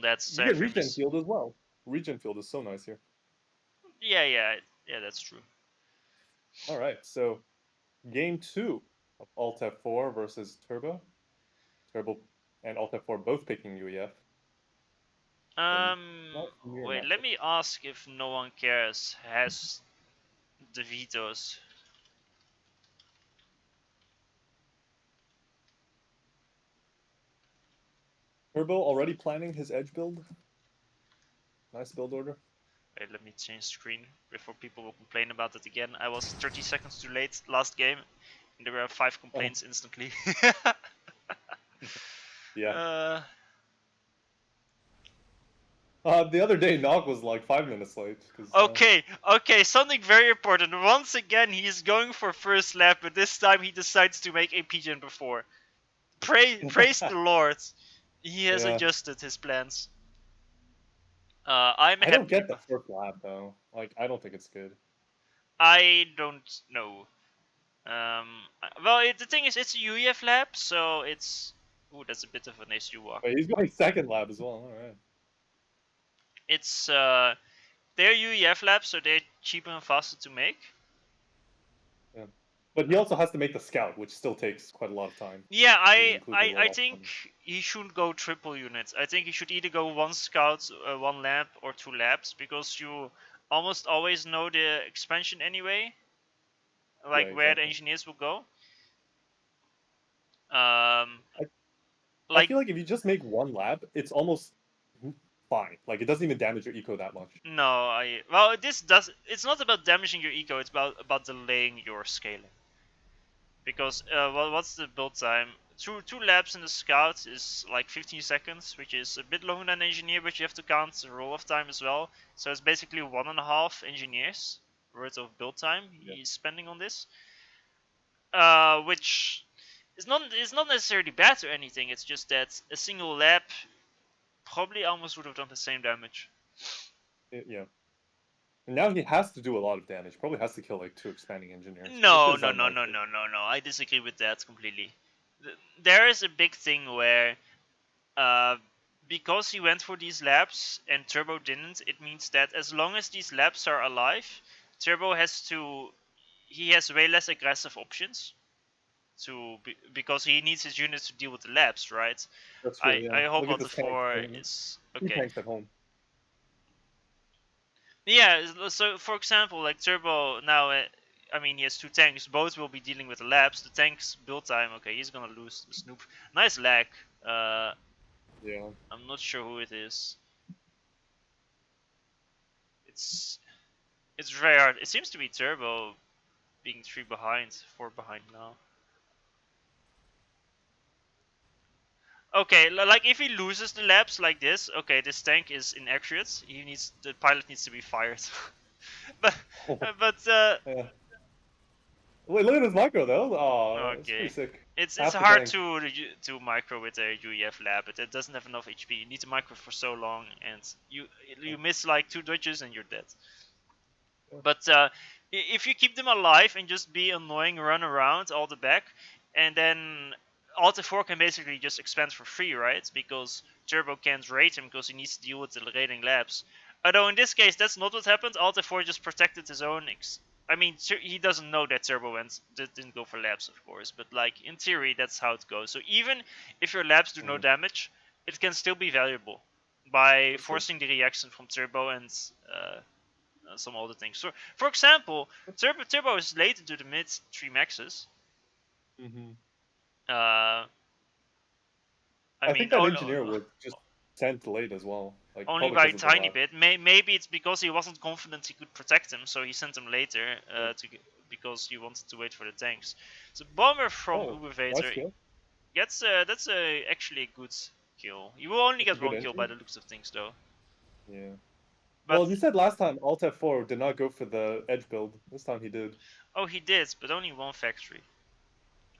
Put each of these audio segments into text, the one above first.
That's You get regen field as well. Regen field is so nice here. Yeah, that's true. All right, so game 2 of Altf4 versus Turbo. Turbo and Altf4 both picking UEF. Wait, let me ask if no one cares has the vetoes. Turbo already planning his edge build. Nice build order. Wait, let me change screen before people will complain about it again. I was 30 seconds too late last game, and there were 5 complaints instantly. Yeah. The other day, Nog was like 5 minutes late. Okay, something very important. Once again, he is going for first lap, but this time he decides to make a pigeon before. Praise the Lord. He has adjusted his plans. I'm I happy. don't get the first lap though. Like, I don't think it's good. I don't know. Well, the thing is, it's a UEF lap, so it's. Ooh, that's a bit of an issue walk. Wait, he's going second lap as well. All right. It's they're UEF laps, so they're cheaper and faster to make. Yeah. But he also has to make the scout, which still takes quite a lot of time. Yeah, I think he shouldn't go triple units. I think he should either go one scout, 1 lap, or 2 laps, because you almost always know the expansion anyway. Like where the engineers will go. I feel like if you just make 1 lap, it's almost fine. Like, it doesn't even damage your eco that much. No, well, it's not about damaging your eco. It's about delaying your scaling. Because what's the build time? Two laps in the scout is like 15 seconds, which is a bit longer than engineer, but you have to count the roll-off time as well. So it's basically 1.5 engineers worth of build time he's spending on this. Which is not necessarily bad or anything. It's just that a single lap probably almost would have done the same damage. Yeah. And now he has to do a lot of damage. Probably has to kill like 2 expanding engineers. No. I disagree with that completely. There is a big thing where, because he went for these laps and Turbo didn't, it means that as long as these laps are alive, Turbo has way less aggressive options because he needs his units to deal with the laps, right? That's true, yeah. I hope Altf4 is okay. Tanks at home. Yeah, so for example, like Turbo now, I mean, he has 2 tanks. Both will be dealing with the labs. The tank's build time, okay, he's gonna lose the Snoop. Nice lag. Yeah. I'm not sure who it is. It's very hard. It seems to be Turbo being 4 behind now. Okay, like if he loses the laps like this, okay, this tank is inaccurate. The pilot needs to be fired. but yeah. Wait, look at this micro though. Oh, it's pretty sick. It's hard to micro with a UEF lab, but it doesn't have enough HP. You need to micro for so long, and you miss like 2 dodges and you're dead. Yeah. But if you keep them alive and just be annoying, run around all the back, and then Altf4 can basically just expand for free, right? Because Turbo can't rate him because he needs to deal with the rating labs. Although in this case, that's not what happened. Altf4 just protected his own. I mean, he doesn't know that Turbo didn't go for labs, of course. But like in theory, that's how it goes. So even if your labs do no damage, it can still be valuable by forcing the reaction from Turbo and some other things. So, for example, Turbo is late into the mid 3 maxes. I think that engineer was just sent late as well. Like, only by a tiny bit. Maybe it's because he wasn't confident he could protect him, so he sent him later because he wanted to wait for the tanks. So bomber from Ubervator gets that's actually a good kill. You will only get 1 kill by the looks of things, though. Yeah. But well, you said last time Altf4 did not go for the edge build. This time he did. Oh, he did, but only 1 factory.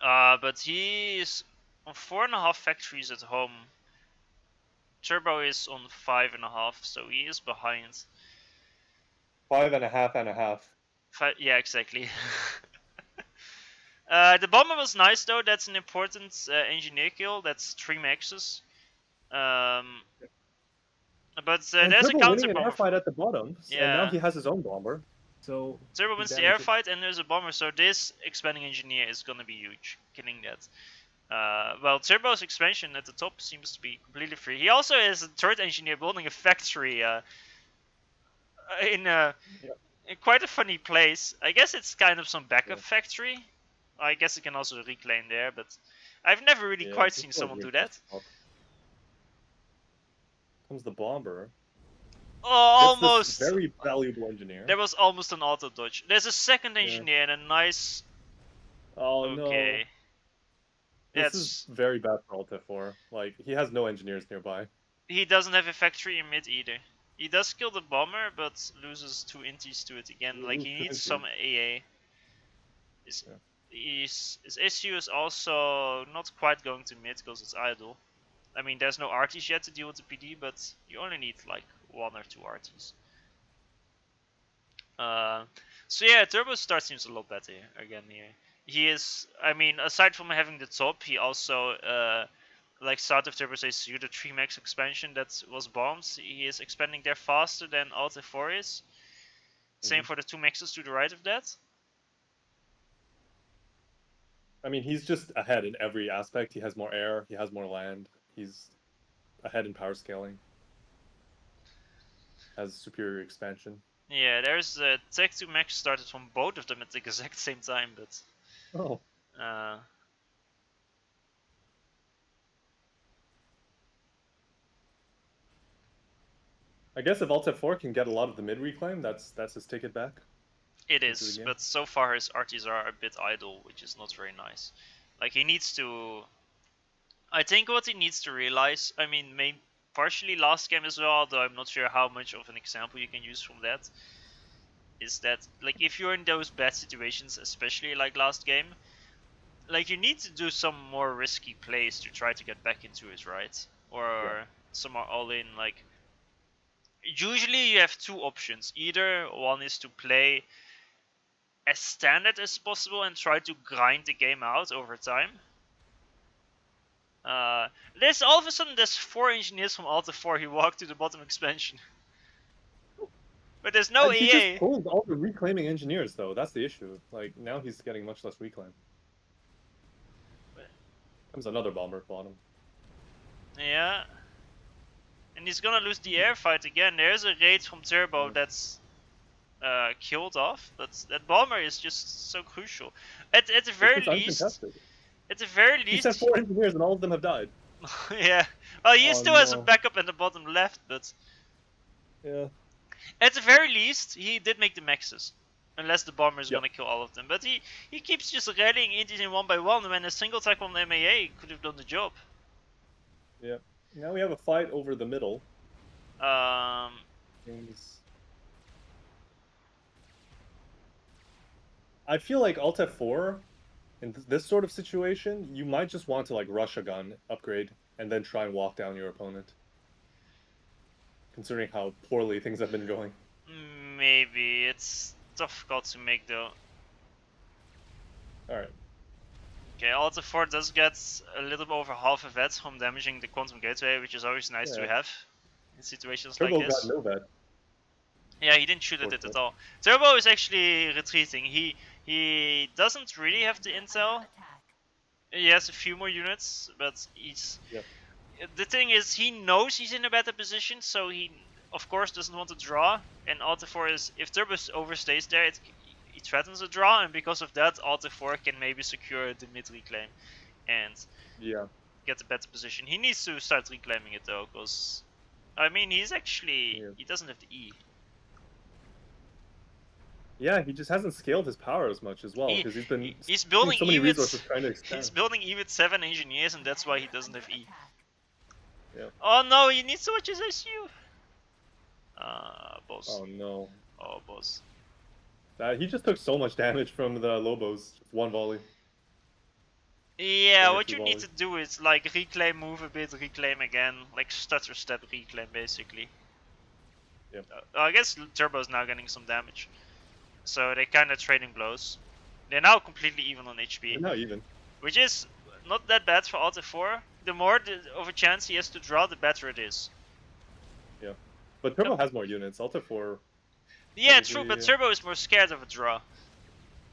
But he is on 4.5 factories at home. Turbo is on 5.5, so he is behind. 5.5 and a half. Yeah, exactly. The bomber was nice though. That's an important engineer kill. That's 3 maxes. but And there's a Turbo counter winning an bomber. air fight at the bottom, and now Yeah. he has his own bomber. So Turbo his wins the damage air fight, and there's a bomber, so this expanding engineer is gonna be huge, killing that. Well, Turbo's expansion at the top seems to be completely free. He also is a third engineer building a factory in in quite a funny place. I guess it's kind of some backup factory. I guess it can also reclaim there, but I've never really quite seen someone do that. Comes the bomber. Oh, almost. This very valuable engineer. There was almost an auto dodge. There's a second engineer and a nice. Oh okay. No. This is very bad for Altf4. Like, he has no engineers nearby. He doesn't have a factory in mid either. He does kill the bomber, but loses 2 inties to it again. Like, he needs some AA. His issue is also not quite going to mid because it's idle. I mean, there's no arties yet to deal with the PD, but you only need like 1 or 2 arties. So yeah, Turbo start seems a lot better again here. He is, I mean, aside from having the top, he also, like start of Turbo says, you the 3 max expansion that was bombed. He is expanding there faster than Altf4 is. Same for the 2 maxes to the right of that. I mean, he's just ahead in every aspect. He has more air, he has more land, he's ahead in power scaling. Has superior expansion. Yeah, there's a Tech 2 max started from both of them at the exact same time, but... Oh. I guess if Altf4 can get a lot of the mid reclaim, that's his ticket back. It is, but so far his arties are a bit idle, which is not very nice. Like, he needs to... I think what he needs to realize, I mean, maybe partially last game as well, although I'm not sure how much of an example you can use from that, is that, like, if you're in those bad situations, especially like last game, like, you need to do some more risky plays to try to get back into it, right? Or some more all-in, like... Usually you have 2 options. Either one is to play as standard as possible and try to grind the game out over time. There's all of a sudden there's 4 engineers from Altf4 who walk to the bottom expansion. But there's no EA. He just pulled all the reclaiming engineers though, that's the issue. Like, now he's getting much less reclaim. Comes another bomber at bottom. Yeah. And he's gonna lose the air fight again. There's a raid from Turbo that's killed off, but that bomber is just so crucial. At the very least, he sent 4 engineers and all of them have died. Yeah. Well, he still has a backup at the bottom left, but yeah. At the very least, he did make the maxes. Unless the bomber is gonna kill all of them. But he keeps just rallying inties in 1 by 1 when a single attack on the MAA could have done the job. Yeah. Now we have a fight over the middle. I feel like Altf4, in this sort of situation, you might just want to like rush a gun, upgrade, and then try and walk down your opponent. Considering how poorly things have been going. Maybe. It's difficult to make though. Alright. Okay, Altf4 does get a little bit over half a vet from damaging the quantum gateway, which is always nice to have in situations Turbo like this. Got no vet. Yeah, he didn't shoot at it at all. Turbo is actually retreating. He doesn't really have the intel. He has a few more units, but he's... The thing is, he knows he's in a better position, so he, of course, doesn't want to draw. And Altf4 is... If Turbo overstays there, he threatens a draw, and because of that, Altf4 can maybe secure the mid reclaim and get a better position. He needs to start reclaiming it though, because I mean he's actually he doesn't have the E. Yeah, he just hasn't scaled his power as much as well because he's building so many resources trying to expand. He's building E with 7 engineers, and that's why he doesn't have E. Yeah. Oh no, he needs to watch his SU. Boss. Oh no. Oh boss. He just took so much damage from the Lobos. 1 volley. Yeah, what you need to do is like reclaim, move a bit, reclaim again, like stutter step reclaim basically. Yep. I guess Turbo's now getting some damage. So they kind of trading blows. They're now completely even on HP. They're now even. Which is not that bad for Altf4. The more of a chance he has to draw, the better it is. Yeah. But Turbo has more units. Altf4. Yeah, true, but Probably, Turbo is more scared of a draw.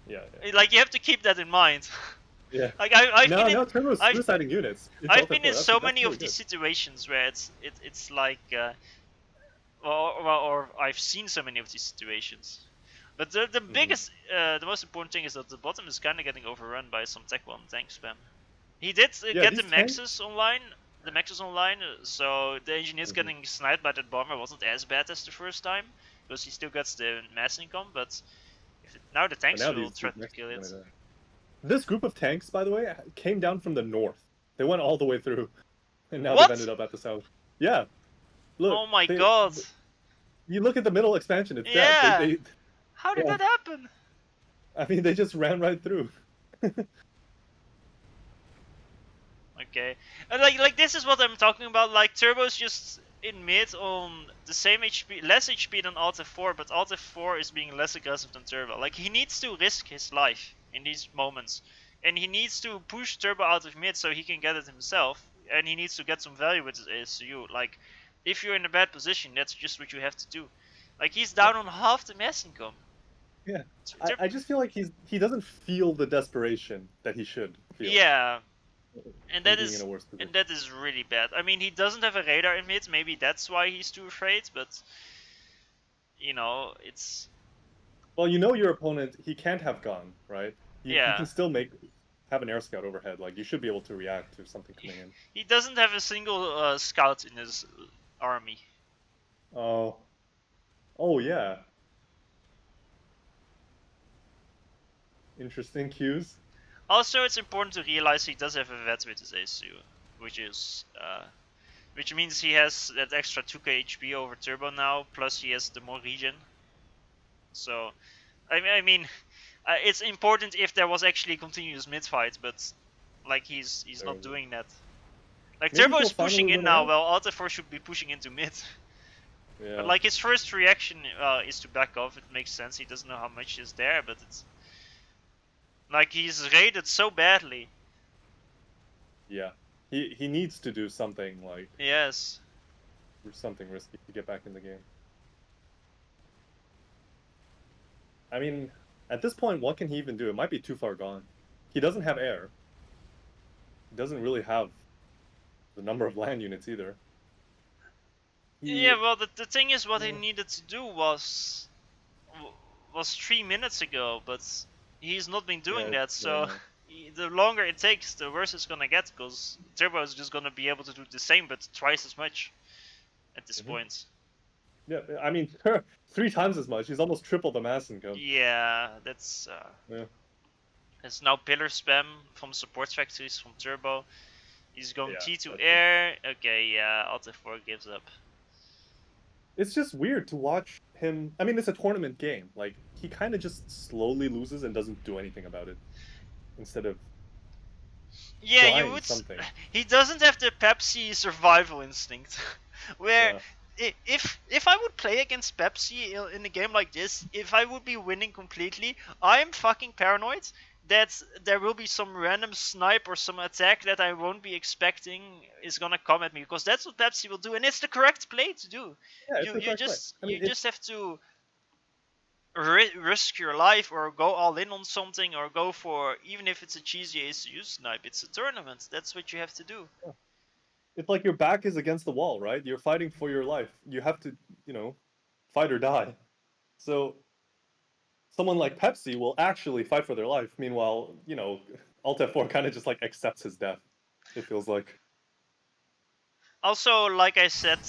yeah. Like you have to keep that in mind. Yeah. Like I've No, been in no, Turbo's I've suiciding units into I've been in Altf4. so That's many really of these good. situations where it's like or I've seen so many of these situations. But the biggest the most important thing is that the bottom is kind of getting overrun by some Tech 1 tank spam. He did Yeah, get these tanks. the Maxes online, so the engineers getting sniped by that bomber wasn't as bad as the first time, because he still gets the mass income, but now the But tanks now will these try to next kill are gonna it. die. This group of tanks, by the way, came down from the north. They went all the way through, and now they've What? ended up at the south. Yeah, look, Oh my god. you look at the middle expansion, it's dead. Yeah. How did Yeah, that happen? I mean, they just ran right through. Okay. And like this is what I'm talking about. Like Turbo's just in mid on the same HP, less HP than Altf4, but Altf4 is being less aggressive than Turbo. Like he needs to risk his life in these moments, and he needs to push Turbo out of mid so he can get it himself, and he needs to get some value with his ASU. Like if you're in a bad position, that's just what you have to do. Like he's down on half the mass income. Yeah, I just feel like he doesn't feel the desperation that he should feel. Yeah, and from being in a worse position. that is really bad. I mean, he doesn't have a radar in mid. Maybe that's why he's too afraid. But you know, it's Well, you know your opponent, he can't have gun, right? He yeah. can still have an air scout overhead. Like you should be able to react to something coming in. He doesn't have a single scout in his army. Oh, oh yeah. Interesting cues. Also, it's important to realize he does have a vet with his ASU, which is which means he has that extra 2k HP over Turbo now. Plus, he has the more regen. So, I mean, it's important if there was actually a continuous mid fight, but like he's not doing that. Like Maybe Turbo he'll is pushing finally in win now, out. well Altf4 should be pushing into mid. Yeah. But like his first reaction is to back off. It makes sense. He doesn't know how much is there, but it's like he's raided so badly. Yeah. He needs to do something like Yes. something risky to get back in the game. I mean, at this point, what can he even do? It might be too far gone. He doesn't have air. He doesn't really have the number of land units either. Yeah, well the thing is what he needed to do was 3 minutes ago, but he's not been doing that, so the longer it takes, the worse it's gonna get, because Turbo is just gonna be able to do the same, but twice as much at this point. Yeah, I mean, 3 times as much. He's almost triple the mass income. Yeah, that's it's now pillar spam from support factories from Turbo. He's going T to air. Okay, yeah, Altf4 gives up. It's just weird to watch him. I mean, it's a tournament game. Like, he kind of just slowly loses and doesn't do anything about it. Instead of you would. Something. He doesn't have the Pepsi survival instinct, where if I would play against Pepsi in a game like this, if I would be winning completely, I'm fucking paranoid that there will be some random snipe or some attack that I won't be expecting is gonna come at me, because that's what Pepsi will do, and it's the correct play to do. Yeah, You just have to risk your life or go all in on something, or go for, even if it's a cheesy ACU snipe, it's a tournament, that's what you have to do. It's like your back is against the wall, right? You're fighting for your life. You have to, fight or die. So someone like Pepsi will actually fight for their life. Meanwhile, Altf4 kind of just like accepts his death, it feels like. Also, like I said,